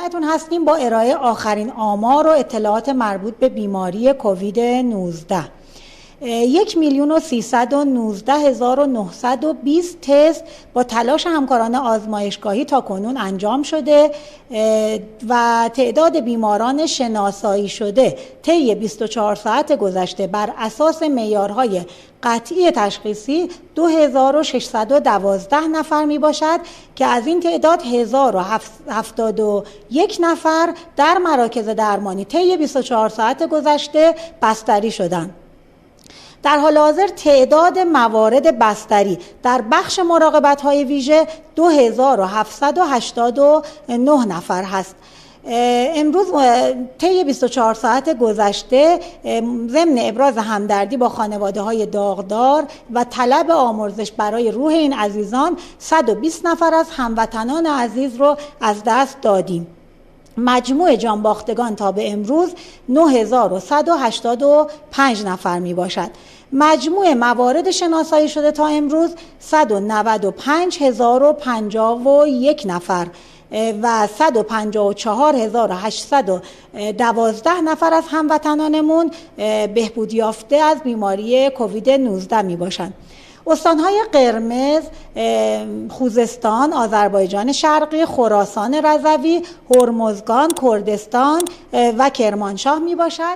خدمتتون هستیم با ارائه آخرین آمار و اطلاعات مربوط به بیماری کووید 19. 1,319,920 تست با تلاش همکاران آزمایشگاهی تاکنون انجام شده و تعداد بیماران شناسایی شده طی 24 ساعت گذشته بر اساس معیارهای قطعی تشخیصی 2612 نفر می باشد که از این تعداد 1071 نفر در مراکز درمانی طی 24 ساعت گذشته بستری شدند. در حال حاضر تعداد موارد بستری در بخش مراقبت‌های ویژه 2789 نفر هست. امروز طی 24 ساعت گذشته ضمن ابراز همدردی با خانواده‌های داغدار و طلب آمرزش برای روح این عزیزان 120 نفر از هموطنان عزیز رو از دست دادیم. مجموع جانباختگان تا به امروز 9185 نفر می باشد. مجموع موارد شناسایی شده تا امروز 195,051 نفر و 154,812 نفر از هموطنانمون بهبود یافته از بیماری کووید 19 می باشند. استانهای قرمز خوزستان، آذربایجان شرقی، خراسان رضوی، هرمزگان، کردستان و کرمانشاه می باشد.